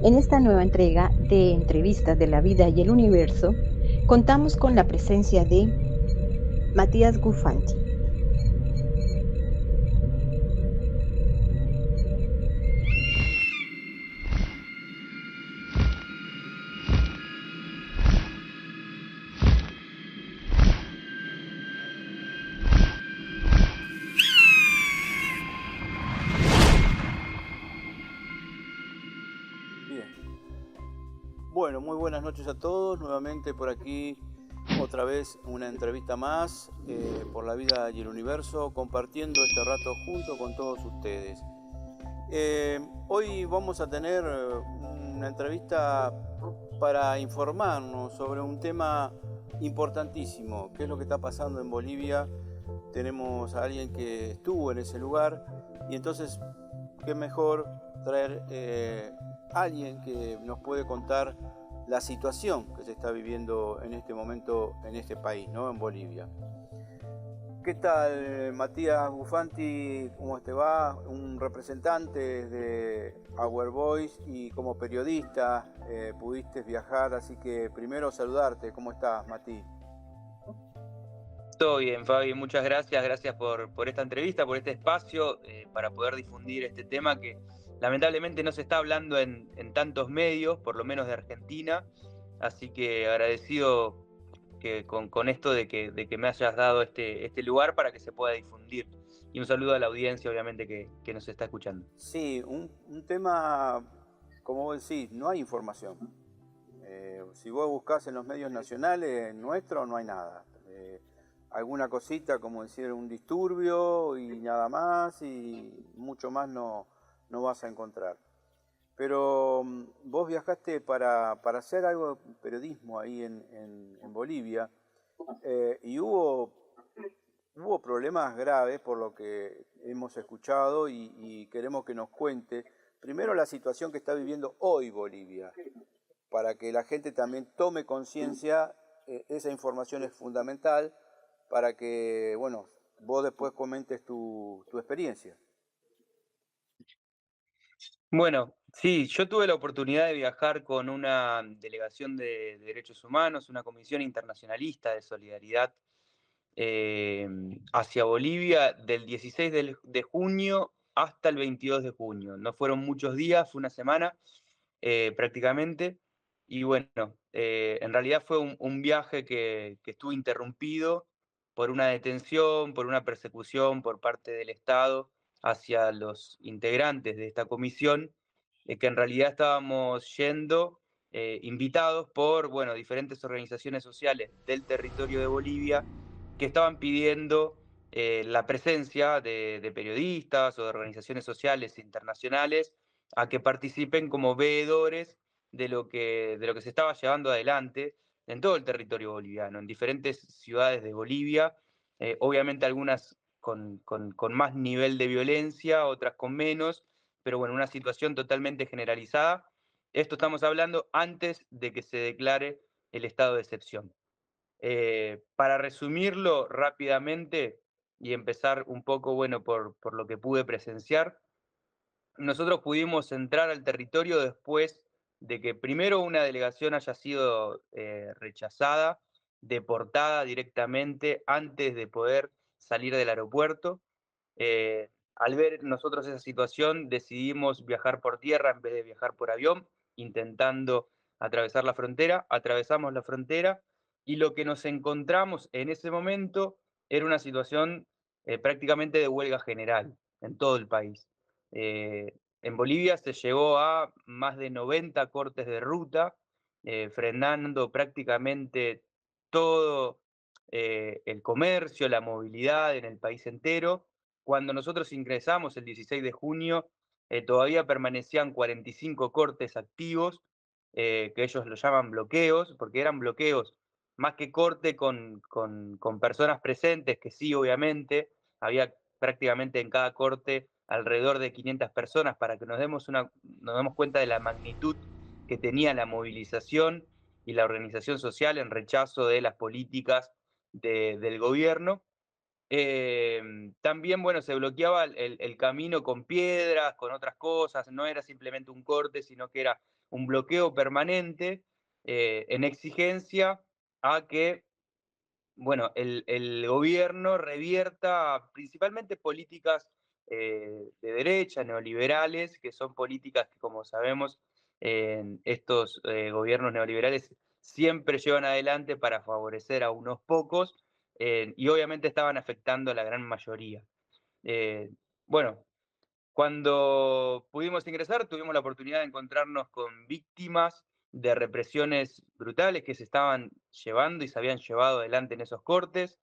En esta nueva entrega de Entrevistas de la Vida y el Universo, contamos con la presencia de Matías Gufanti. Bien. Bueno, muy buenas noches a todos. Nuevamente por aquí, otra vez una entrevista más por la vida y el universo, compartiendo este rato junto con todos ustedes. Hoy vamos a tener una entrevista para informarnos sobre un tema importantísimo, qué es lo que está pasando en Bolivia. Tenemos a alguien que estuvo en ese lugar y entonces, qué mejor traer a alguien que nos puede contar la situación que se está viviendo en este momento en este país, ¿no? En Bolivia. ¿Qué tal, Matías Gufanti? ¿Cómo te va? Un representante de Our Voice y como periodista pudiste viajar, así que primero saludarte. ¿Cómo estás, Mati? Todo bien, Fabi, muchas gracias. Gracias por esta entrevista, por este espacio, para poder difundir este tema que lamentablemente no se está hablando en tantos medios, por lo menos de Argentina. Así que agradecido con esto de que me hayas dado este lugar para que se pueda difundir. Y un saludo a la audiencia, obviamente, que nos está escuchando. Sí, un tema, como vos decís, no hay información. Si vos buscás en los medios nacionales nuestros, no hay nada. Alguna cosita, como decir, un disturbio y nada más, y mucho más no vas a encontrar. Pero vos viajaste para hacer algo de periodismo ahí en Bolivia, y hubo problemas graves por lo que hemos escuchado y queremos que nos cuente primero la situación que está viviendo hoy Bolivia, para que la gente también tome conciencia. Esa información es fundamental para que, bueno, vos después comentes tu experiencia. Bueno, sí, yo tuve la oportunidad de viajar con una delegación de derechos humanos, una comisión internacionalista de solidaridad eh, hacia Bolivia del 16 de junio hasta el 22 de junio. No fueron muchos días, fue una semana prácticamente. Y bueno, en realidad fue un viaje que estuvo interrumpido por una detención, por una persecución por parte del Estado hacia los integrantes de esta comisión, que en realidad estábamos yendo invitados por, bueno, diferentes organizaciones sociales del territorio de Bolivia que estaban pidiendo la presencia de periodistas o de organizaciones sociales internacionales a que participen como veedores de lo que se estaba llevando adelante en todo el territorio boliviano, en diferentes ciudades de Bolivia, obviamente algunas con más nivel de violencia, otras con menos, pero bueno, una situación totalmente generalizada. Esto estamos hablando antes de que se declare el estado de excepción. Para resumirlo rápidamente y empezar un poco, bueno, por lo que pude presenciar, nosotros pudimos entrar al territorio después de que primero una delegación haya sido rechazada, deportada directamente antes de poder salir del aeropuerto. Al ver nosotros esa situación, decidimos viajar por tierra en vez de viajar por avión, intentando atravesar la frontera. Atravesamos la frontera y lo que nos encontramos en ese momento era una situación prácticamente de huelga general en todo el país. En Bolivia se llegó a más de 90 cortes de ruta, frenando prácticamente todo el comercio, la movilidad en el país entero. Cuando nosotros ingresamos el 16 de junio, todavía permanecían 45 cortes activos, que ellos lo llaman bloqueos, porque eran bloqueos más que corte con personas presentes, que sí, obviamente, había prácticamente en cada corte alrededor de 500 personas para que nos demos cuenta de la magnitud que tenía la movilización y la organización social en rechazo de las políticas del gobierno. También, bueno, se bloqueaba el camino con piedras, con otras cosas, no era simplemente un corte, sino que era un bloqueo permanente en exigencia a que, bueno, el gobierno revierta principalmente políticas de derecha, neoliberales, que son políticas que, como sabemos, estos gobiernos neoliberales siempre llevan adelante para favorecer a unos pocos, y obviamente estaban afectando a la gran mayoría. Eh, bueno, cuando pudimos ingresar, tuvimos la oportunidad de encontrarnos con víctimas de represiones brutales que se estaban llevando y se habían llevado adelante en esos cortes.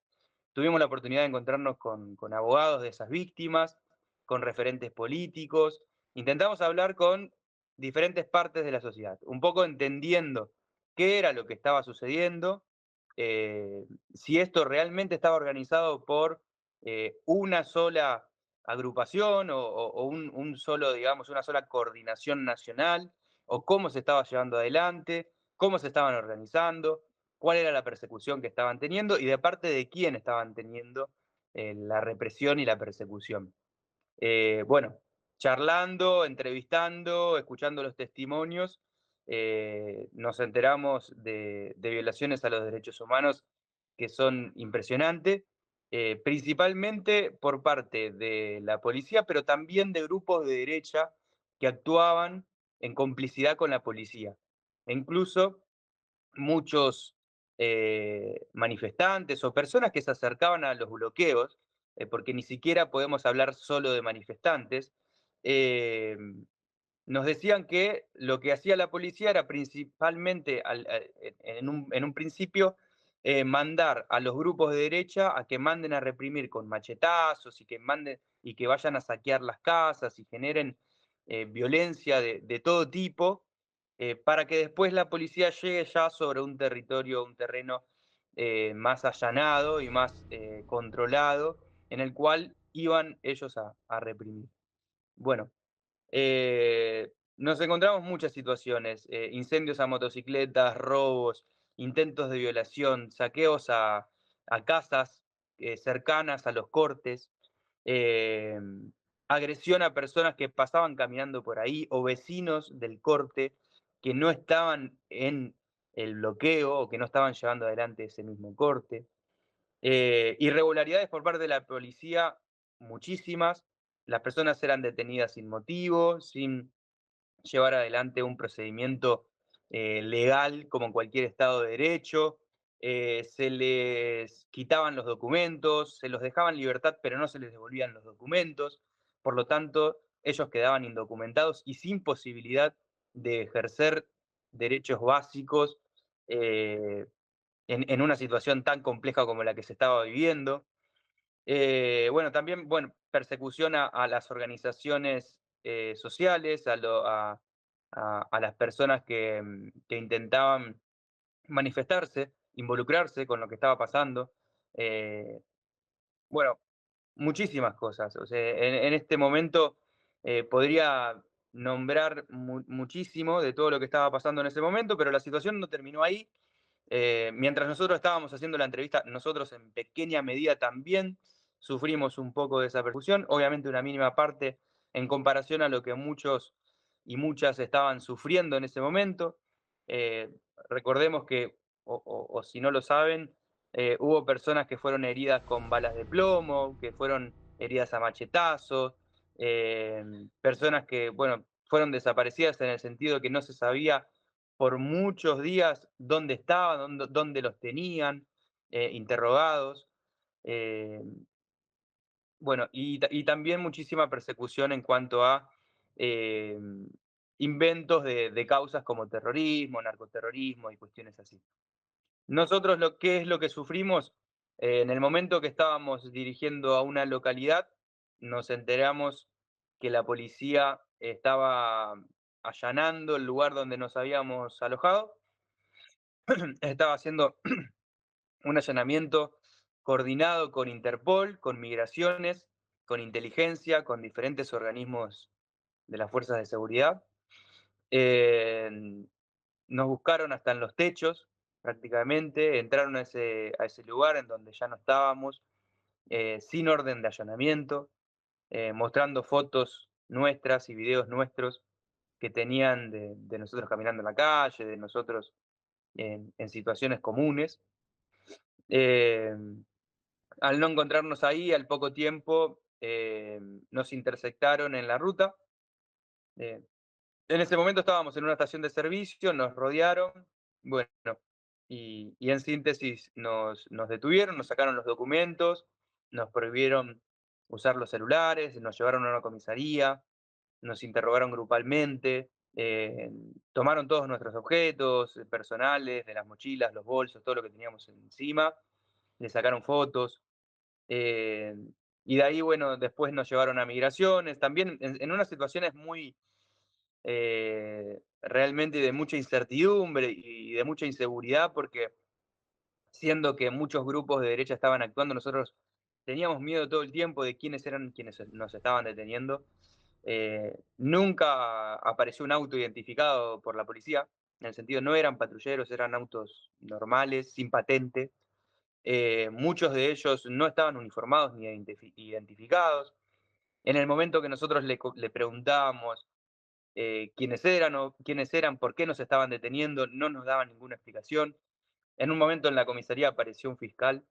Tuvimos la oportunidad de encontrarnos con abogados de esas víctimas, con referentes políticos. Intentamos hablar con diferentes partes de la sociedad, un poco entendiendo qué era lo que estaba sucediendo, si esto realmente estaba organizado por una sola agrupación o un solo, digamos, una sola coordinación nacional, o cómo se estaba llevando adelante, cómo se estaban organizando, cuál era la persecución que estaban teniendo y de parte de quién estaban teniendo la represión y la persecución. Bueno, charlando, entrevistando, escuchando los testimonios, nos enteramos de violaciones a los derechos humanos que son impresionantes, principalmente por parte de la policía, pero también de grupos de derecha que actuaban en complicidad con la policía. E incluso muchos manifestantes o personas que se acercaban a los bloqueos, porque ni siquiera podemos hablar solo de manifestantes, eh, nos decían que lo que hacía la policía era principalmente, en un principio, mandar a los grupos de derecha a que manden a reprimir con machetazos y que vayan a saquear las casas y generen violencia de todo tipo, para que después la policía llegue ya sobre un territorio, un terreno más allanado y más controlado, en el cual iban ellos a reprimir. Bueno, nos encontramos muchas situaciones, incendios a motocicletas, robos, intentos de violación, saqueos a casas cercanas a los cortes, eh, agresión a personas que pasaban caminando por ahí o vecinos del corte que no estaban en el bloqueo o que no estaban llevando adelante ese mismo corte. Irregularidades por parte de la policía, muchísimas. Las personas eran detenidas sin motivo, sin llevar adelante un procedimiento legal como en cualquier Estado de Derecho. Se les quitaban los documentos, se los dejaban en libertad, pero no se les devolvían los documentos. Por lo tanto, ellos quedaban indocumentados y sin posibilidad de ejercer derechos básicos eh, en una situación tan compleja como la que se estaba viviendo. Bueno, también, bueno, persecución a las organizaciones sociales, a las personas que intentaban manifestarse, involucrarse con lo que estaba pasando. Eh, bueno, muchísimas cosas. O sea, en este momento podría nombrar muchísimo de todo lo que estaba pasando en ese momento, pero la situación no terminó ahí. Mientras nosotros estábamos haciendo la entrevista, nosotros en pequeña medida también sufrimos un poco de esa persecución, obviamente una mínima parte en comparación a lo que muchos y muchas estaban sufriendo en ese momento. Eh, Recordemos que, o si no lo saben, hubo personas que fueron heridas con balas de plomo, que fueron heridas a machetazos, eh, personas que, bueno, fueron desaparecidas en el sentido de que no se sabía por muchos días dónde estaban, dónde los tenían, interrogados. Eh, bueno, y también muchísima persecución en cuanto a eh, inventos de causas como terrorismo, narcoterrorismo y cuestiones así. Nosotros ¿qué es lo que sufrimos? En el momento que estábamos dirigiendo a una localidad, nos enteramos que la policía estaba allanando el lugar donde nos habíamos alojado. Estaba haciendo un allanamiento coordinado con Interpol, con Migraciones, con Inteligencia, con diferentes organismos de las fuerzas de seguridad. Eh, Nos buscaron hasta en los techos, prácticamente, entraron a ese lugar en donde ya no estábamos, sin orden de allanamiento, mostrando fotos nuestras y videos nuestros. que tenían de nosotros caminando en la calle, de nosotros en situaciones comunes. Eh, Al no encontrarnos ahí, al poco tiempo, nos intersectaron en la ruta. Eh, en ese momento estábamos en una estación de servicio, nos rodearon, bueno, y en síntesis nos detuvieron, nos sacaron los documentos, nos prohibieron usar los celulares, nos llevaron a una comisaría, nos interrogaron grupalmente, tomaron todos nuestros objetos personales, de las mochilas, los bolsos, todo lo que teníamos encima, le sacaron fotos. eh, y de ahí, bueno, después nos llevaron a migraciones, también en unas situaciones muy, realmente de mucha incertidumbre y de mucha inseguridad, porque siendo que muchos grupos de derecha estaban actuando, nosotros teníamos miedo todo el tiempo de quiénes eran quienes nos estaban deteniendo. Nunca apareció un auto identificado por la policía, en el sentido no eran patrulleros, eran autos normales, sin patente. Muchos de ellos no estaban uniformados ni identificados. En el momento que nosotros le preguntábamos quiénes eran, por qué nos estaban deteniendo, no nos daban ninguna explicación. En un momento en la comisaría apareció un fiscal,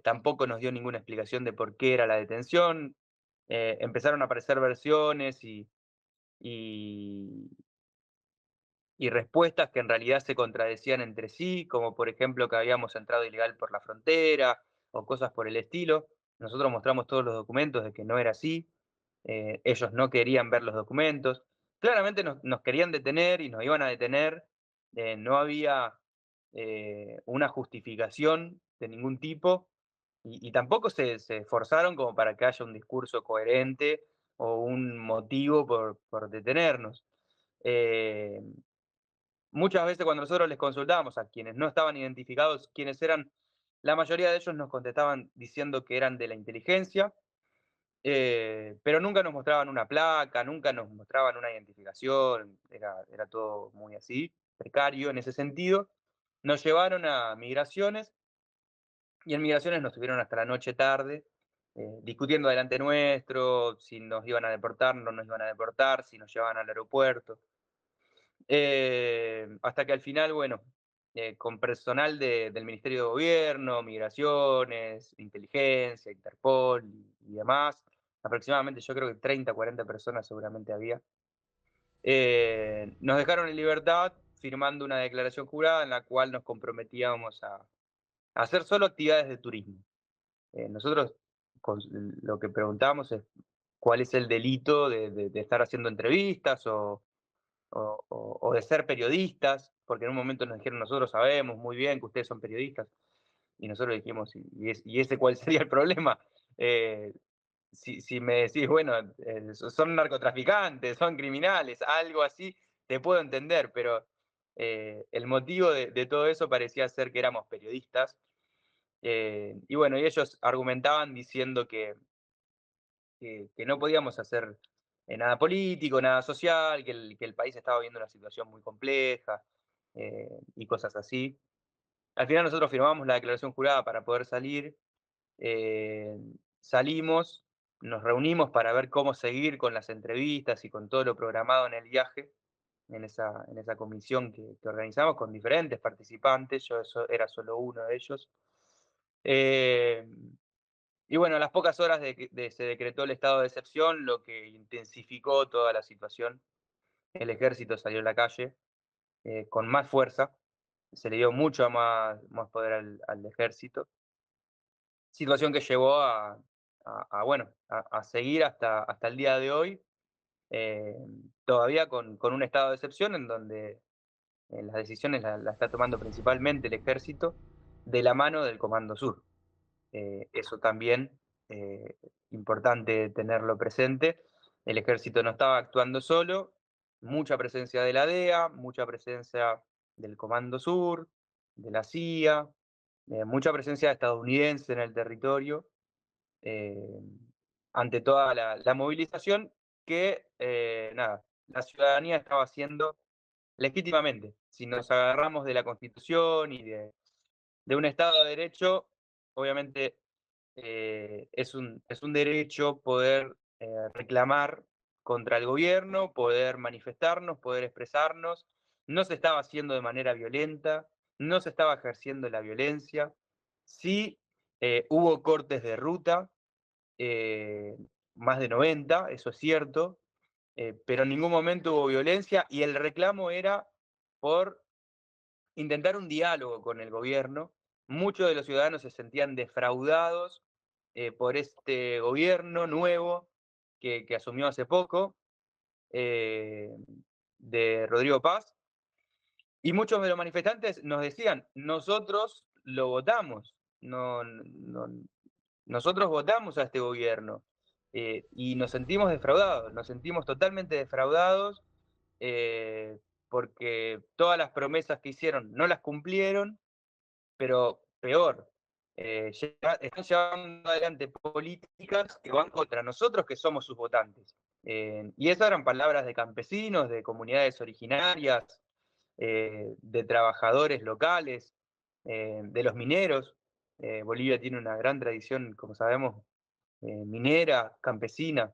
tampoco nos dio ninguna explicación de por qué era la detención. Empezaron a aparecer versiones y, y respuestas que en realidad se contradecían entre sí, como por ejemplo que habíamos entrado ilegal por la frontera o cosas por el estilo. Nosotros mostramos todos los documentos de que no era así. Ellos no querían ver los documentos. Claramente nos querían detener y nos iban a detener. No había una justificación de ningún tipo y tampoco se esforzaron como para que haya un discurso coherente o un motivo por detenernos. Eh, Muchas veces cuando nosotros les consultábamos a quienes no estaban identificados quiénes eran, la mayoría de ellos nos contestaban diciendo que eran de la inteligencia, pero nunca nos mostraban una placa, nunca nos mostraban una identificación, era todo muy así, precario en ese sentido. Nos llevaron a migraciones y en migraciones nos tuvieron hasta la noche tarde, discutiendo delante nuestro, si nos iban a deportar, no nos iban a deportar, si nos llevaban al aeropuerto. Hasta que al final, bueno, con personal del Ministerio de Gobierno, Migraciones, Inteligencia, Interpol y demás, aproximadamente yo creo que 30, 40 personas seguramente había, nos dejaron en libertad firmando una declaración jurada en la cual nos comprometíamos a hacer solo actividades de turismo. Nosotros lo que preguntamos es cuál es el delito de estar haciendo entrevistas o de ser periodistas, porque en un momento nos dijeron, nosotros sabemos muy bien que ustedes son periodistas, y nosotros dijimos, ¿y ese cuál sería el problema? Eh, si me decís, bueno, son narcotraficantes, son criminales, algo así, te puedo entender, pero el motivo de todo eso parecía ser que éramos periodistas. Y bueno, y ellos argumentaban diciendo que no podíamos hacer nada político, nada social, que el país estaba viviendo una situación muy compleja y cosas así. Al final nosotros firmamos la declaración jurada para poder salir, eh, salimos, nos reunimos para ver cómo seguir con las entrevistas y con todo lo programado en el viaje, en esa comisión que organizamos con diferentes participantes, yo era solo uno de ellos. Eh, y bueno, a las pocas horas se decretó el estado de excepción, lo que intensificó toda la situación. El ejército salió a la calle con más fuerza, se le dio mucho más poder al ejército, situación que llevó bueno, a seguir hasta el día de hoy, eh, todavía con un estado de excepción en donde las decisiones las está tomando principalmente el ejército de la mano del Comando Sur. Eso también eh, importante tenerlo presente. El ejército no estaba actuando solo, mucha presencia de la DEA, mucha presencia del Comando Sur, de la CIA, mucha presencia estadounidense en el territorio, eh, ante toda la movilización que, nada, la ciudadanía estaba haciendo legítimamente. Si nos agarramos de la Constitución y de un Estado de Derecho, obviamente es un derecho poder reclamar contra el gobierno, poder manifestarnos, poder expresarnos. No se estaba haciendo de manera violenta, no se estaba ejerciendo la violencia. Sí, hubo cortes de ruta, eh, más de 90, eso es cierto, pero en ningún momento hubo violencia y el reclamo era por intentar un diálogo con el gobierno. Muchos de los ciudadanos se sentían defraudados por este gobierno nuevo que asumió hace poco, eh, de Rodrigo Paz, y muchos de los manifestantes nos decían, nosotros lo votamos, nosotros votamos a este gobierno y nos sentimos defraudados, nos sentimos totalmente defraudados eh, porque todas las promesas que hicieron no las cumplieron, pero peor, están llevando adelante políticas que van contra nosotros que somos sus votantes. Y esas eran palabras de campesinos, de comunidades originarias, de trabajadores locales, de los mineros. Bolivia tiene una gran tradición, como sabemos, minera, campesina.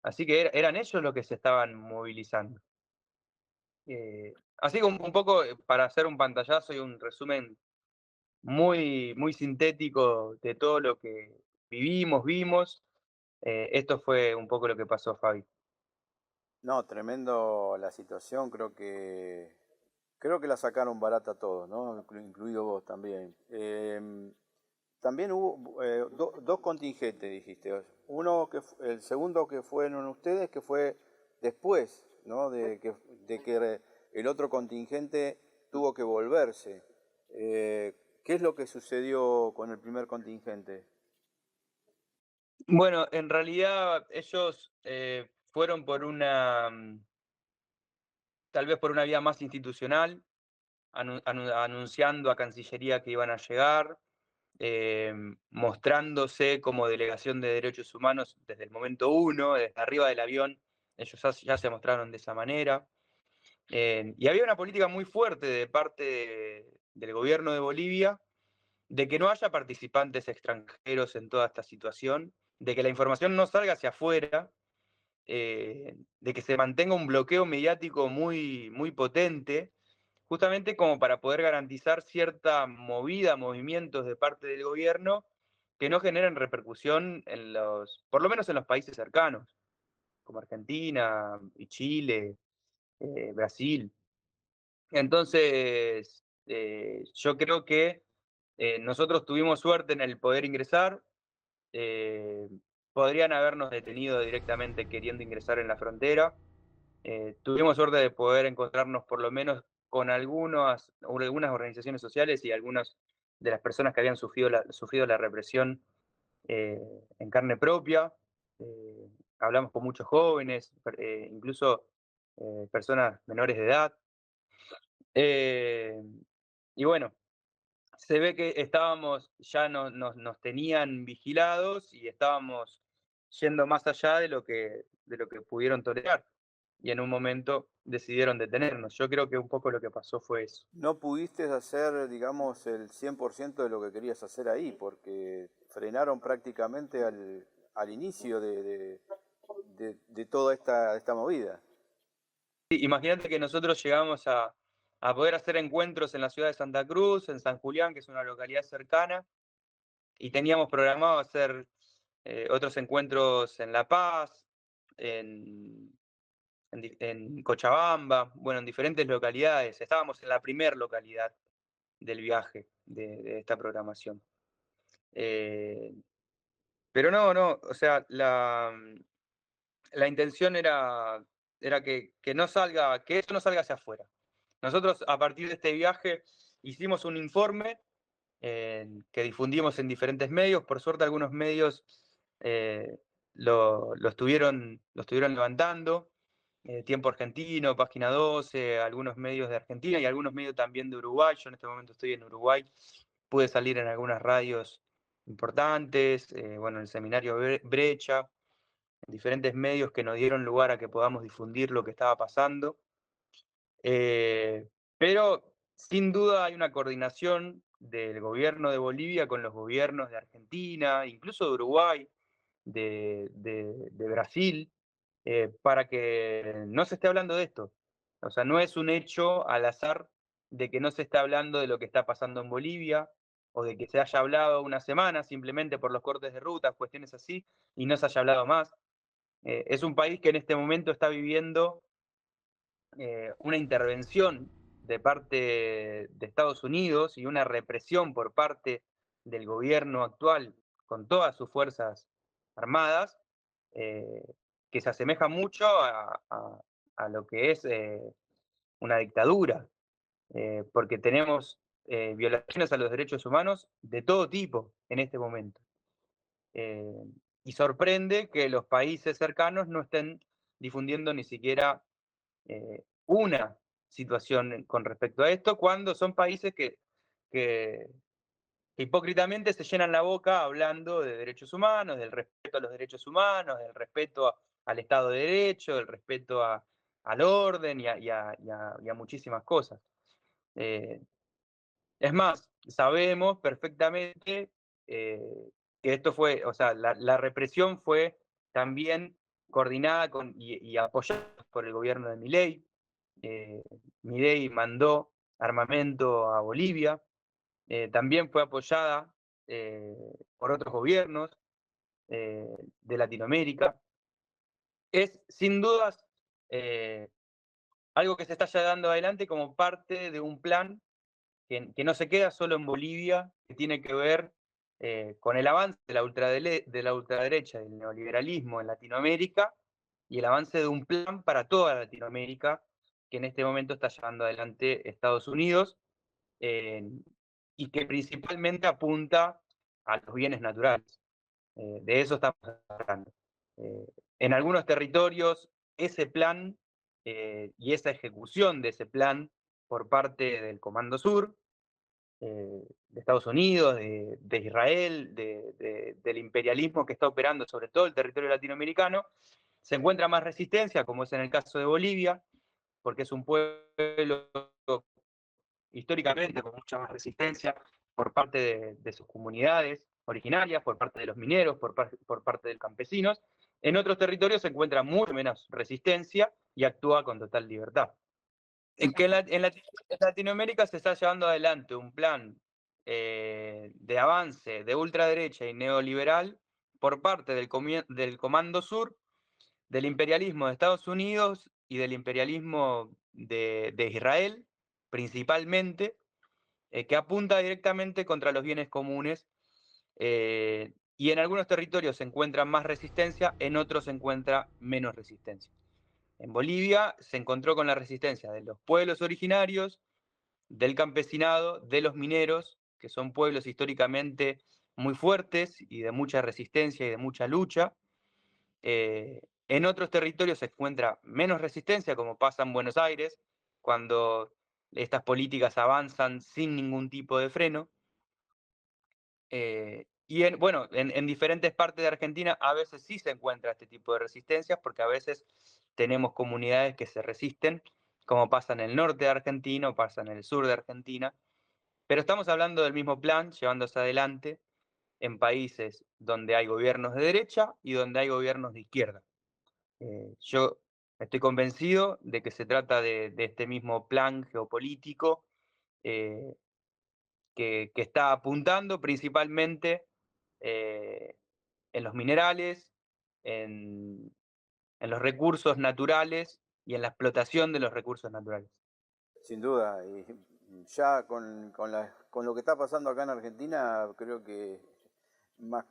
Así que eran ellos los que se estaban movilizando. Así que un poco para hacer un pantallazo y un resumen muy, muy sintético de todo lo que vimos, esto fue un poco lo que pasó, Fabi. No, tremendo la situación, creo que la sacaron barata todos, ¿no? Incluido vos también. También hubo dos contingentes, dijiste. El segundo que fueron ustedes, que fue después, ¿no? De que el otro contingente tuvo que volverse. ¿Qué es lo que sucedió con el primer contingente? Bueno, en realidad ellos fueron por tal vez por una vía más institucional, anunciando a Cancillería que iban a llegar, mostrándose como delegación de derechos humanos desde el momento uno, desde arriba del avión, ellos ya se mostraron de esa manera. Y había una política muy fuerte de parte del gobierno de Bolivia de que no haya participantes extranjeros en toda esta situación, de que la información no salga hacia afuera, de que se mantenga un bloqueo mediático muy, muy potente, justamente como para poder garantizar cierta movida, movimientos de parte del gobierno que no generen repercusión por lo menos en los países cercanos, como Argentina y Chile, Brasil. Entonces, yo creo que nosotros tuvimos suerte en el poder ingresar. eh, Podrían habernos detenido directamente queriendo ingresar en la frontera. Tuvimos suerte de poder encontrarnos por lo menos con algunas organizaciones sociales y algunas de las personas que habían sufrido la represión eh, en carne propia. Eh, Hablamos con muchos jóvenes, incluso personas menores de edad. Eh, y bueno, se ve que ya nos tenían vigilados y estábamos yendo más allá de lo que pudieron tolerar. Y en un momento decidieron detenernos. Yo creo que un poco lo que pasó fue eso. No pudiste hacer, digamos, el 100% de lo que querías hacer ahí, porque frenaron prácticamente al inicio de toda esta movida. Sí, imagínate que nosotros llegamos a poder hacer encuentros en la ciudad de Santa Cruz, en San Julián, que es una localidad cercana, y teníamos programado hacer otros encuentros en La Paz, en, en Cochabamba, bueno, en diferentes localidades. Estábamos en la primer localidad del viaje de esta programación. Eh, pero no, o sea, la intención era que no salga, que eso no salga hacia afuera. Nosotros a partir de este viaje hicimos un informe que difundimos en diferentes medios. Por suerte algunos medios lo estuvieron levantando. Tiempo Argentino, Página 12, algunos medios de Argentina y algunos medios también de Uruguay. Yo en este momento estoy en Uruguay. Pude salir en algunas radios importantes, bueno, en el seminario Brecha, en diferentes medios que nos dieron lugar a que podamos difundir lo que estaba pasando. Pero sin duda hay una coordinación del gobierno de Bolivia con los gobiernos de Argentina, incluso de Uruguay, de Brasil. para que no se esté hablando de esto. O sea, no es un hecho al azar de que no se está hablando de lo que está pasando en Bolivia, o de que se haya hablado una semana simplemente por los cortes de ruta, cuestiones así, y no se haya hablado más. Es un país que en este momento está viviendo una intervención de parte de Estados Unidos y una represión por parte del gobierno actual con todas sus fuerzas armadas, eh, que se asemeja mucho a lo que es una dictadura, porque tenemos violaciones a los derechos humanos de todo tipo en este momento. Eh, y sorprende que los países cercanos no estén difundiendo ni siquiera una situación con respecto a esto, cuando son países que hipócritamente se llenan la boca hablando de derechos humanos, del respeto a los derechos humanos, del respeto al Estado de Derecho, del respeto al orden y a muchísimas cosas. Eh, es más, sabemos perfectamente que esto fue, o sea, la represión fue también coordinada y apoyada por el gobierno de Milei. Milei mandó armamento a Bolivia, también fue apoyada eh, por otros gobiernos eh, de Latinoamérica. Es sin dudas eh, algo que se está llevando adelante como parte de un plan que no se queda solo en Bolivia, que tiene que ver con el avance de la ultraderecha, del neoliberalismo en Latinoamérica y el avance de un plan para toda Latinoamérica que en este momento está llevando adelante Estados Unidos eh, y que principalmente apunta a los bienes naturales. De eso estamos hablando. Eh, en algunos territorios, ese plan y esa ejecución de ese plan por parte del Comando Sur, de Estados Unidos, de Israel, del imperialismo que está operando sobre todo el territorio latinoamericano, se encuentra más resistencia, como es en el caso de Bolivia, porque es un pueblo históricamente con mucha más resistencia por parte de sus comunidades originarias, por parte de los mineros, por parte de los campesinos. En otros territorios se encuentra mucho menos resistencia y actúa con total libertad. En Latinoamérica se está llevando adelante un plan de avance de ultraderecha y neoliberal por parte del Comando Sur, del imperialismo de Estados Unidos y del imperialismo de Israel, principalmente, que apunta directamente contra los bienes comunes. Y en algunos territorios se encuentra más resistencia, en otros se encuentra menos resistencia. En Bolivia se encontró con la resistencia de los pueblos originarios, del campesinado, de los mineros, que son pueblos históricamente muy fuertes y de mucha resistencia y de mucha lucha. En otros territorios se encuentra menos resistencia, como pasa en Buenos Aires, cuando estas políticas avanzan sin ningún tipo de freno. Bueno, en diferentes partes de Argentina a veces sí se encuentra este tipo de resistencias, porque a veces tenemos comunidades que se resisten, como pasa en el norte de Argentina o pasa en el sur de Argentina. Pero estamos hablando del mismo plan llevándose adelante en países donde hay gobiernos de derecha y donde hay gobiernos de izquierda. Yo estoy convencido de que se trata de este mismo plan geopolítico eh, que está apuntando principalmente eh, en los minerales, en, en los recursos naturales y en la explotación de los recursos naturales. Sin duda, y ya con lo que está pasando acá en Argentina, creo que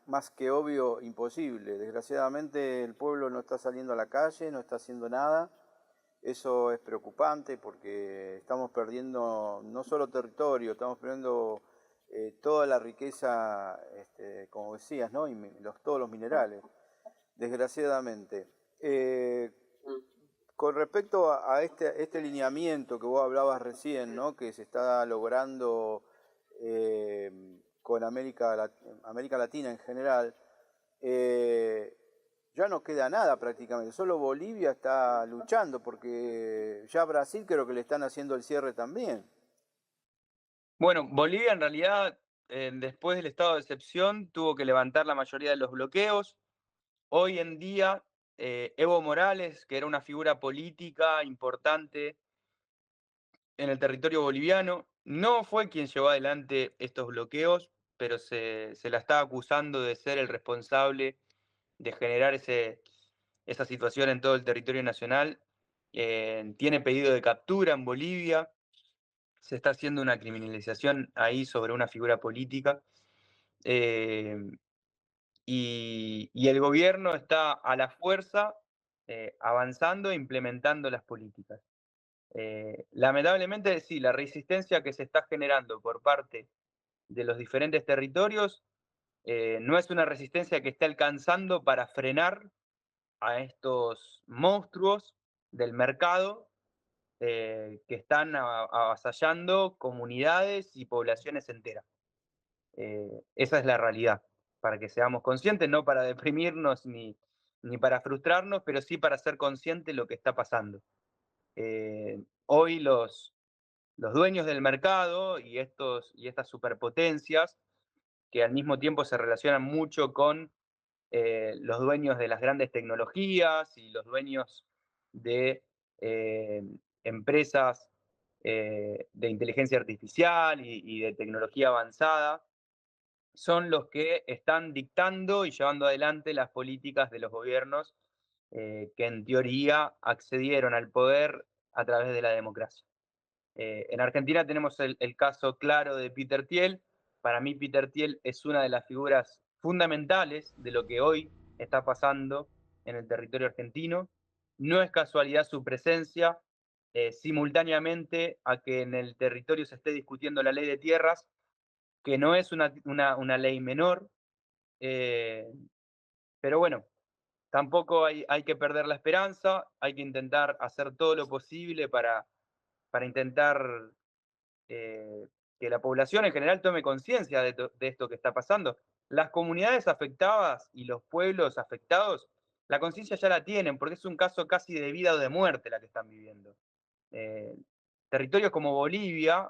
más que obvio, imposible. Desgraciadamente el pueblo no está saliendo a la calle, no está haciendo nada. Eso es preocupante porque estamos perdiendo no solo territorio, estamos perdiendo toda la riqueza, como decías, ¿no? Y todos los minerales, desgraciadamente. Con respecto a este lineamiento que vos hablabas recién, ¿no? Que se está logrando con América Latina en general, ya no queda nada prácticamente, solo Bolivia está luchando, porque ya Brasil creo que le están haciendo el cierre también. Bueno, Bolivia en realidad, después del estado de excepción, tuvo que levantar la mayoría de los bloqueos. Hoy en día Evo Morales, que era una figura política importante en el territorio boliviano, no fue quien llevó adelante estos bloqueos, pero se la está acusando de ser el responsable de generar esa situación en todo el territorio nacional. Tiene pedido de captura en Bolivia, se está haciendo una criminalización ahí sobre una figura política. eh, y el gobierno está a la fuerza avanzando e implementando las políticas. Lamentablemente, sí, la resistencia que se está generando por parte de los diferentes territorios no es una resistencia que esté alcanzando para frenar a estos monstruos del mercado que están avasallando comunidades y poblaciones enteras. Esa es la realidad, para que seamos conscientes, no para deprimirnos ni para frustrarnos, pero sí para ser conscientes de lo que está pasando. Hoy los dueños del mercado y estas superpotencias, que al mismo tiempo se relacionan mucho con los dueños de las grandes tecnologías y los dueños de eh, empresas de inteligencia artificial y de tecnología avanzada, son los que están dictando y llevando adelante las políticas de los gobiernos que en teoría accedieron al poder a través de la democracia. En Argentina tenemos el caso claro de Peter Thiel. Para mí Peter Thiel es una de las figuras fundamentales de lo que hoy está pasando en el territorio argentino. No es casualidad su presencia simultáneamente a que en el territorio se esté discutiendo la ley de tierras, que no es una ley menor, eh, pero bueno, tampoco hay que perder la esperanza, hay que intentar hacer todo lo posible para intentar que la población en general tome conciencia de esto que está pasando. Las comunidades afectadas y los pueblos afectados, la conciencia ya la tienen, porque es un caso casi de vida o de muerte la que están viviendo. Eh, Territorios como Bolivia,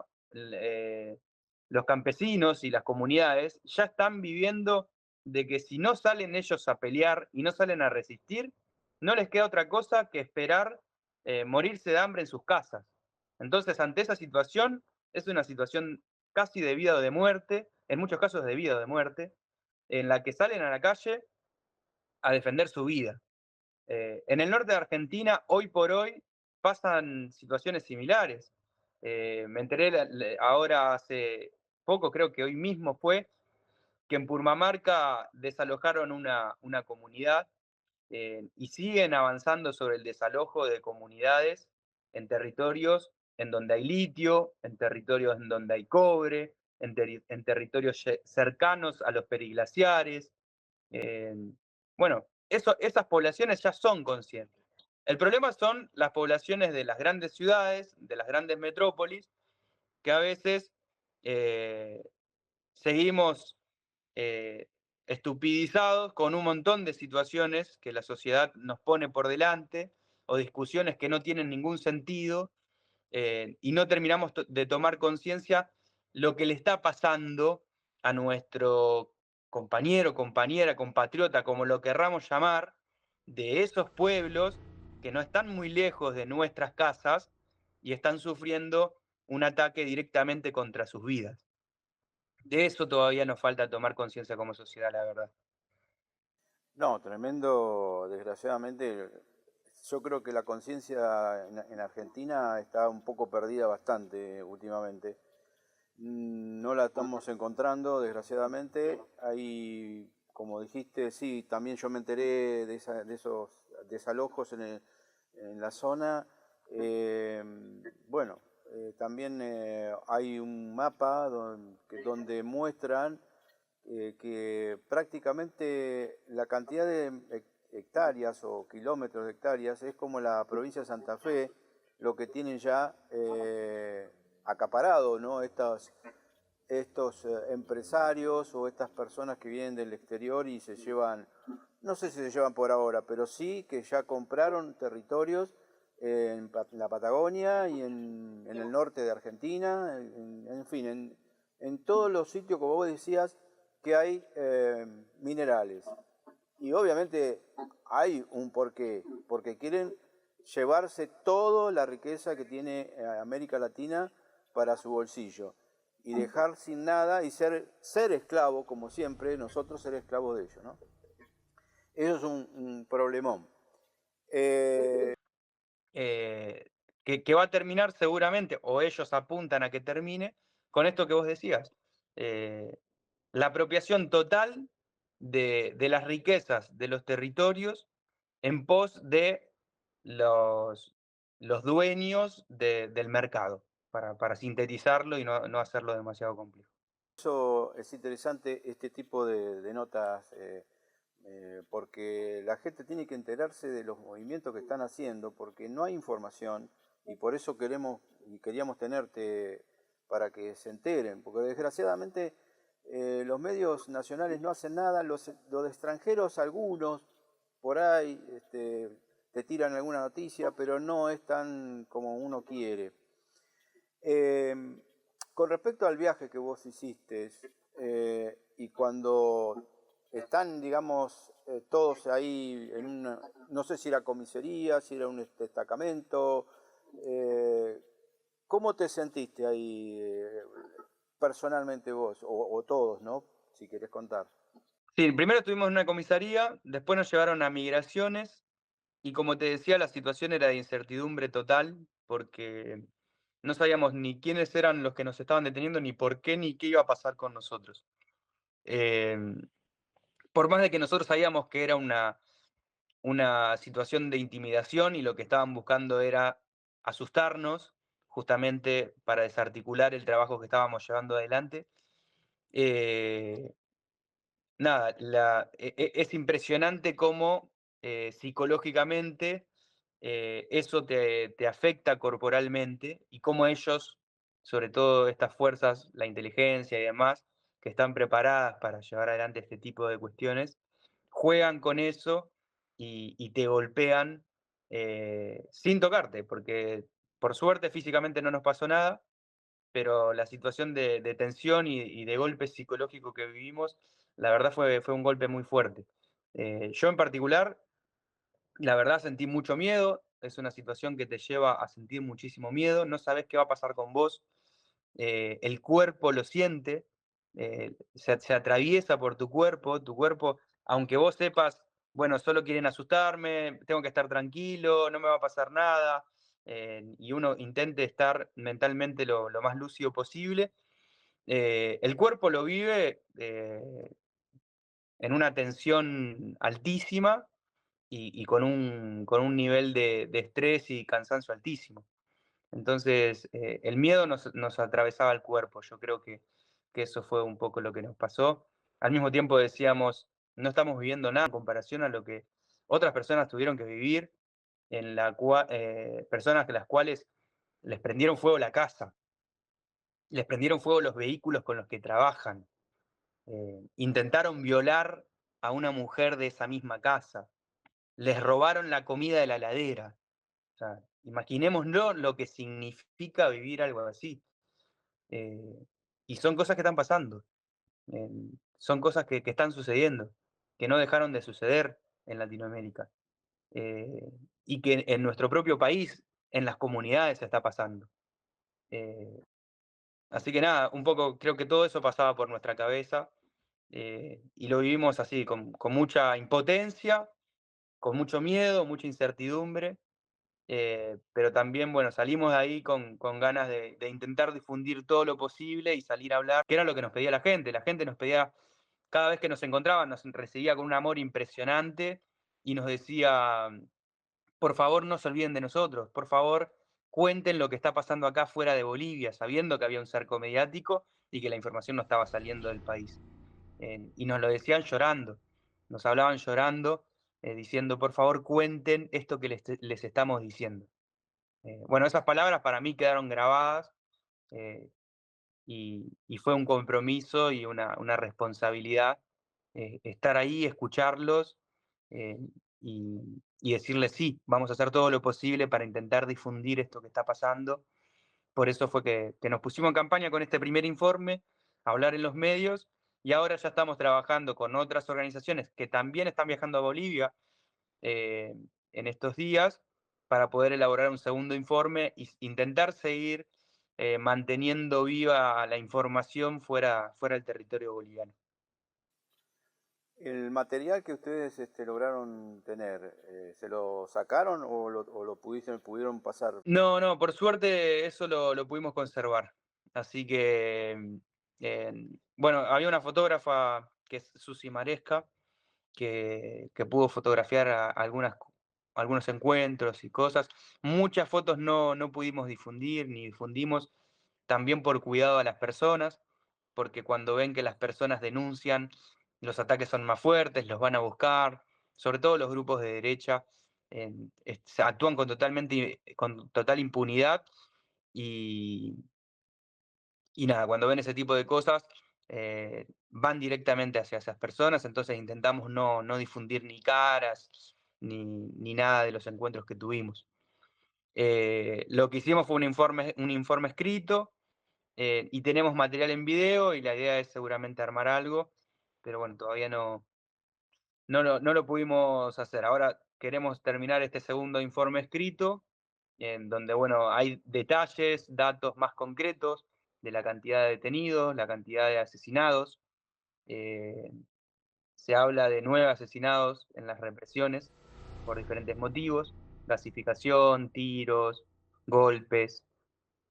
los campesinos y las comunidades ya están viviendo de que si no salen ellos a pelear y no salen a resistir, no les queda otra cosa que esperar morirse de hambre en sus casas. Entonces, ante esa situación, es una situación casi de vida o de muerte, en muchos casos de vida o de muerte, en la que salen a la calle a defender su vida. En el norte de Argentina, hoy por hoy, pasan situaciones similares. Me enteré ahora hace poco, creo que hoy mismo fue, que en Purmamarca desalojaron una comunidad y siguen avanzando sobre el desalojo de comunidades en territorios en donde hay litio, en territorios en donde hay cobre, en territorios cercanos a los periglaciares. Eh, bueno, esas poblaciones ya son conscientes. El problema son las poblaciones de las grandes ciudades, de las grandes metrópolis, que a veces eh, seguimos eh, estupidizados con un montón de situaciones que la sociedad nos pone por delante o discusiones que no tienen ningún sentido y no terminamos de tomar conciencia lo que le está pasando a nuestro compañero, compañera, compatriota, como lo querramos llamar, de esos pueblos que no están muy lejos de nuestras casas y están sufriendo un ataque directamente contra sus vidas. De eso todavía nos falta tomar conciencia como sociedad, la verdad. No, tremendo, desgraciadamente. Yo creo que la conciencia en Argentina está un poco perdida bastante últimamente. No la estamos encontrando, desgraciadamente. Hay, como dijiste, sí, también yo me enteré de esos desalojos en la zona. Bueno, también hay un mapa donde muestran que prácticamente la cantidad de hectáreas o kilómetros de hectáreas es como la provincia de Santa Fe, lo que tienen ya acaparado, ¿no? Estos empresarios o estas personas que vienen del exterior y se llevan, no sé si se llevan por ahora, pero sí que ya compraron territorios en la Patagonia y en el norte de Argentina, en fin, en todos los sitios, como vos decías, que hay minerales. Y obviamente hay un porqué, porque quieren llevarse toda la riqueza que tiene América Latina para su bolsillo y dejar sin nada y ser esclavo, como siempre, nosotros ser esclavos de ellos, ¿no? Eso es un problemón. Que va a terminar seguramente, o ellos apuntan a que termine, con esto que vos decías. La apropiación total de las riquezas de los territorios en pos de los dueños del mercado, para sintetizarlo y no hacerlo demasiado complejo. Eso es interesante, este tipo de notas, porque la gente tiene que enterarse de los movimientos que están haciendo, porque no hay información y por eso queríamos tenerte para que se enteren, porque desgraciadamente los medios nacionales no hacen nada, los extranjeros algunos por ahí te tiran alguna noticia, pero no es tan como uno quiere. Con respecto al viaje que vos hiciste, y cuando están, digamos, todos ahí en una, no sé si era comisaría, si era un destacamento, ¿cómo te sentiste ahí personalmente vos, o todos, ¿no? Si querés contar. Sí, primero estuvimos en una comisaría, después nos llevaron a migraciones y como te decía, la situación era de incertidumbre total porque no sabíamos ni quiénes eran los que nos estaban deteniendo, ni por qué, ni qué iba a pasar con nosotros. Em, por más de que nosotros sabíamos que era una situación de intimidación y lo que estaban buscando era asustarnos, justamente para desarticular el trabajo que estábamos llevando adelante. Eh, Nada, es impresionante cómo psicológicamente eso te afecta corporalmente y cómo ellos, sobre todo estas fuerzas, la inteligencia y demás, que están preparadas para llevar adelante este tipo de cuestiones, juegan con eso y te golpean sin tocarte, porque por suerte físicamente no nos pasó nada, pero la situación de tensión y de golpe psicológico que vivimos, la verdad fue un golpe muy fuerte. Yo en particular, la verdad sentí mucho miedo, es una situación que te lleva a sentir muchísimo miedo, no sabes qué va a pasar con vos, el cuerpo lo siente, se atraviesa por tu cuerpo, aunque vos sepas, bueno, solo quieren asustarme, tengo que estar tranquilo, no me va a pasar nada, y uno intente estar mentalmente lo más lúcido posible, el cuerpo lo vive en una tensión altísima y con un nivel de estrés y cansancio altísimo. Entonces, el miedo nos atravesaba el cuerpo. Yo creo que eso fue un poco lo que nos pasó. Al mismo tiempo decíamos, no estamos viviendo nada en comparación a lo que otras personas tuvieron que vivir, personas a las cuales les prendieron fuego la casa, les prendieron fuego los vehículos con los que trabajan, intentaron violar a una mujer de esa misma casa, les robaron la comida de la heladera. O sea, imaginémoslo lo que significa vivir algo así. Eh, y son cosas que están pasando, eh, son cosas que están sucediendo, que no dejaron de suceder en Latinoamérica. eh, y que en nuestro propio país, en las comunidades, está pasando. Eh, Así que nada, un poco creo que todo eso pasaba por nuestra cabeza y lo vivimos así, con mucha impotencia, con mucho miedo, mucha incertidumbre. Pero también, bueno, salimos de ahí con ganas de intentar difundir todo lo posible y salir a hablar, que era lo que nos pedía la gente. La gente nos pedía, cada vez que nos encontraba, nos recibía con un amor impresionante y nos decía, por favor, no se olviden de nosotros, por favor, cuenten lo que está pasando acá fuera de Bolivia, sabiendo que había un cerco mediático y que la información no estaba saliendo del país. Y nos lo decían llorando, nos hablaban llorando, diciendo, por favor, cuenten esto que les estamos diciendo. Bueno, esas palabras para mí quedaron grabadas eh, y fue un compromiso y una responsabilidad estar ahí, escucharlos eh, y decirles sí, vamos a hacer todo lo posible para intentar difundir esto que está pasando. Por eso fue que nos pusimos en campaña con este primer informe, a hablar en los medios y ahora ya estamos trabajando con otras organizaciones que también están viajando a Bolivia eh, en estos días para poder elaborar un segundo informe e intentar seguir manteniendo viva la información fuera del territorio boliviano. ¿El material que ustedes lograron tener, se lo sacaron o lo pudieron pasar? No, no, por suerte eso lo pudimos conservar. Así que, bueno, había una fotógrafa que es Susi Maresca, que pudo fotografiar algunos encuentros y cosas. Muchas fotos no pudimos difundir ni difundimos, también por cuidado a las personas, porque cuando ven que las personas denuncian, los ataques son más fuertes, los van a buscar, sobre todo los grupos de derecha, actúan con total impunidad y, y nada, cuando ven ese tipo de cosas, van directamente hacia esas personas, entonces intentamos no difundir ni caras, ni nada de los encuentros que tuvimos. Lo que hicimos fue un informe escrito y tenemos material en video y la idea es seguramente armar algo, pero bueno, todavía no lo pudimos hacer. Ahora queremos terminar este segundo informe escrito, en donde, bueno, hay detalles, datos más concretos de la cantidad de detenidos, la cantidad de asesinados. Eh, Se habla de 9 asesinados en las represiones por diferentes motivos, gasificación, tiros, golpes.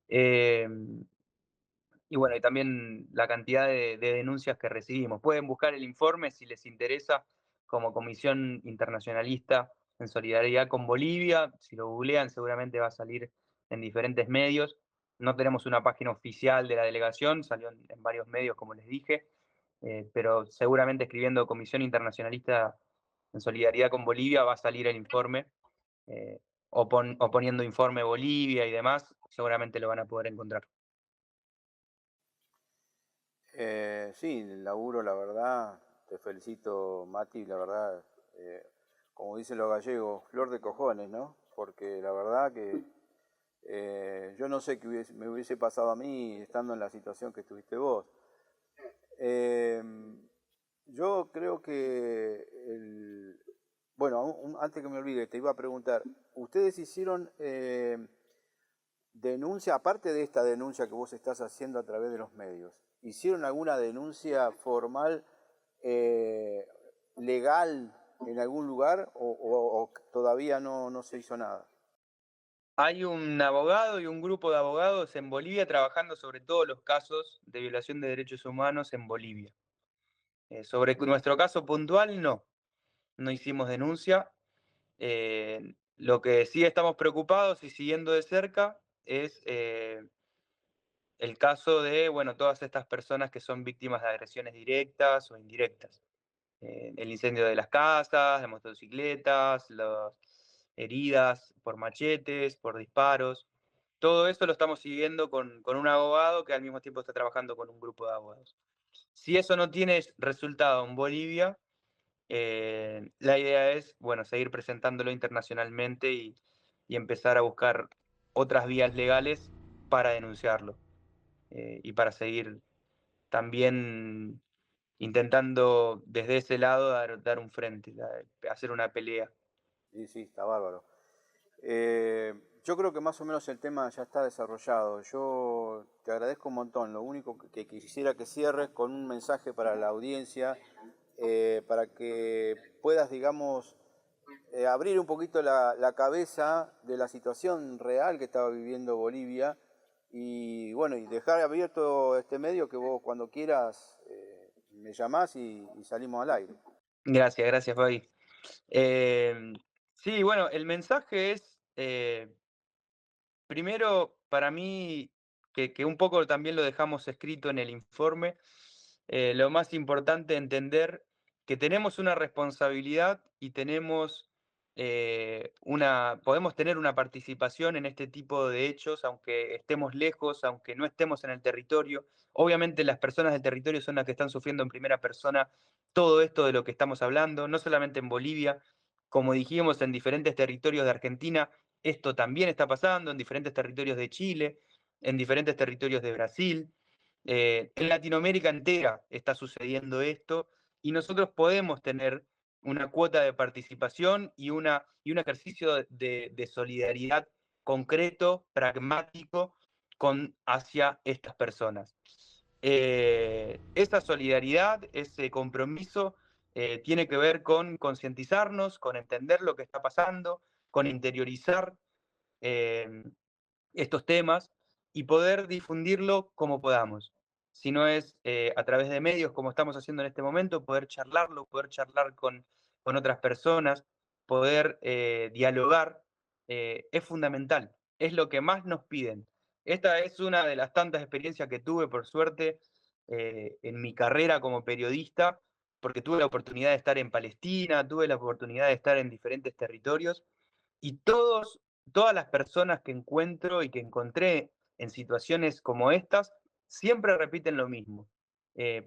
Eh, y bueno, y también la cantidad de denuncias que recibimos. Pueden buscar el informe si les interesa como Comisión Internacionalista en Solidaridad con Bolivia. Si lo googlean seguramente va a salir en diferentes medios. No tenemos una página oficial de la delegación, salió en varios medios como les dije, pero seguramente escribiendo Comisión Internacionalista en Solidaridad con Bolivia va a salir el informe, o poniendo informe Bolivia y demás, seguramente lo van a poder encontrar. Sí, el laburo, la verdad, te felicito, Mati, la verdad, como dicen los gallegos, flor de cojones, ¿no? Porque la verdad que yo no sé qué me hubiese pasado a mí estando en la situación que estuviste vos. Eh, yo creo que, bueno, antes que me olvide, te iba a preguntar, ¿ustedes hicieron denuncia, aparte de esta denuncia que vos estás haciendo a través de los medios, hicieron alguna denuncia formal, eh, legal en algún lugar o todavía no se hizo nada? Hay un abogado y un grupo de abogados en Bolivia trabajando sobre todos los casos de violación de derechos humanos en Bolivia. Sobre nuestro caso puntual, no hicimos denuncia. Lo que sí estamos preocupados y siguiendo de cerca es el caso de, bueno, todas estas personas que son víctimas de agresiones directas o indirectas. El incendio de las casas, de motocicletas, las heridas por machetes, por disparos. Todo eso lo estamos siguiendo con un abogado que al mismo tiempo está trabajando con un grupo de abogados. Si eso no tiene resultado en Bolivia, la idea es, bueno, seguir presentándolo internacionalmente y empezar a buscar otras vías legales para denunciarlo y para seguir también intentando desde ese lado dar un frente, hacer una pelea. Sí, sí, está bárbaro. Yo creo que más o menos el tema ya está desarrollado. Yo te agradezco un montón. Lo único que quisiera que cierres con un mensaje para la audiencia, para que puedas, digamos, abrir un poquito la cabeza de la situación real que estaba viviendo Bolivia y bueno, y dejar abierto este medio que vos cuando quieras me llamás y salimos al aire. Gracias, Fabi. Eh, sí, bueno, el mensaje es, primero, para mí, que un poco también lo dejamos escrito en el informe, lo más importante entender que tenemos una responsabilidad y podemos tener una participación en este tipo de hechos, aunque estemos lejos, aunque no estemos en el territorio. Obviamente las personas del territorio son las que están sufriendo en primera persona todo esto de lo que estamos hablando, no solamente en Bolivia, como dijimos, en diferentes territorios de Argentina, esto también está pasando en diferentes territorios de Chile, en diferentes territorios de Brasil. En Latinoamérica entera está sucediendo esto y nosotros podemos tener una cuota de participación y un ejercicio de solidaridad concreto, pragmático, hacia estas personas. Esa solidaridad, ese compromiso, tiene que ver con concientizarnos, con entender lo que está pasando, con interiorizar estos temas y poder difundirlo como podamos. Si no es a través de medios como estamos haciendo en este momento, poder charlarlo, poder charlar con otras personas, poder dialogar, es fundamental, es lo que más nos piden. Esta es una de las tantas experiencias que tuve, por suerte, en mi carrera como periodista, porque tuve la oportunidad de estar en Palestina, tuve la oportunidad de estar en diferentes territorios, y todas las personas que encuentro y que encontré en situaciones como estas, siempre repiten lo mismo.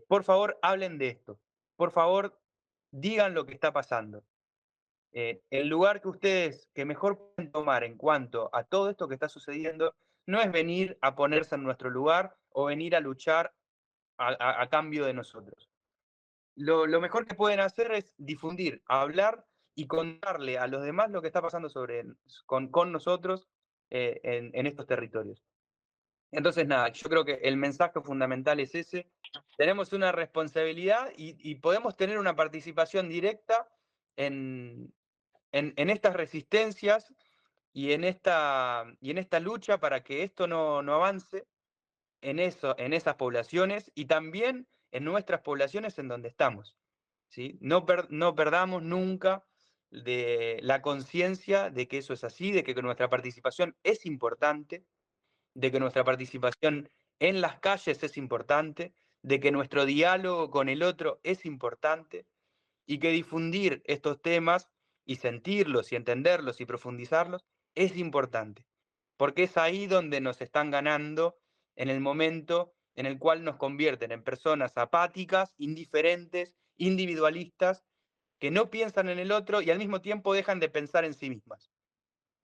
Por favor, hablen de esto. Por favor, digan lo que está pasando. El lugar que mejor pueden tomar en cuanto a todo esto que está sucediendo no es venir a ponerse en nuestro lugar o venir a luchar a cambio de nosotros. Lo mejor que pueden hacer es difundir, hablar y contarle a los demás lo que está pasando con nosotros en estos territorios. Entonces, nada, yo creo que el mensaje fundamental es ese. Tenemos una responsabilidad y podemos tener una participación directa en estas resistencias y en esta lucha para que esto no avance en esas poblaciones y también en nuestras poblaciones en donde estamos. ¿Sí? No perdamos nunca de la conciencia de que eso es así, de que nuestra participación es importante, de que nuestra participación en las calles es importante, de que nuestro diálogo con el otro es importante y que difundir estos temas y sentirlos y entenderlos y profundizarlos es importante, porque es ahí donde nos están ganando en el momento en el cual nos convierten en personas apáticas, indiferentes, individualistas, que no piensan en el otro y al mismo tiempo dejan de pensar en sí mismas.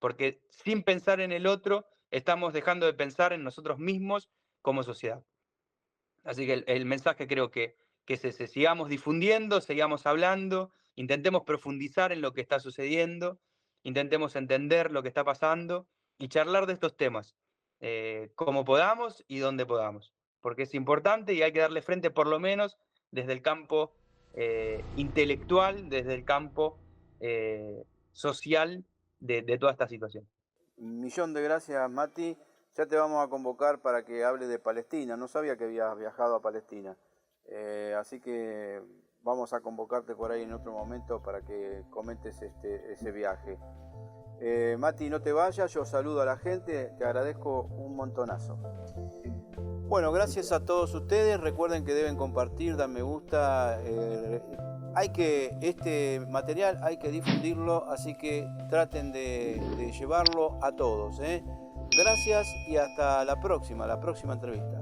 Porque sin pensar en el otro, estamos dejando de pensar en nosotros mismos como sociedad. Así que el mensaje creo que es ese: sigamos difundiendo, sigamos hablando, intentemos profundizar en lo que está sucediendo, intentemos entender lo que está pasando y charlar de estos temas como podamos y donde podamos, porque es importante y hay que darle frente por lo menos desde el campo intelectual, desde el campo social de toda esta situación. Un millón de gracias, Mati. Ya te vamos a convocar para que hable de Palestina. No sabía que habías viajado a Palestina. Así que vamos a convocarte por ahí en otro momento para que comentes ese viaje. Mati, no te vayas, yo saludo a la gente, te agradezco un montonazo. Bueno, gracias a todos ustedes. Recuerden que deben compartir, dar me gusta. Este material hay que difundirlo, así que traten de llevarlo a todos. Gracias y hasta la próxima entrevista.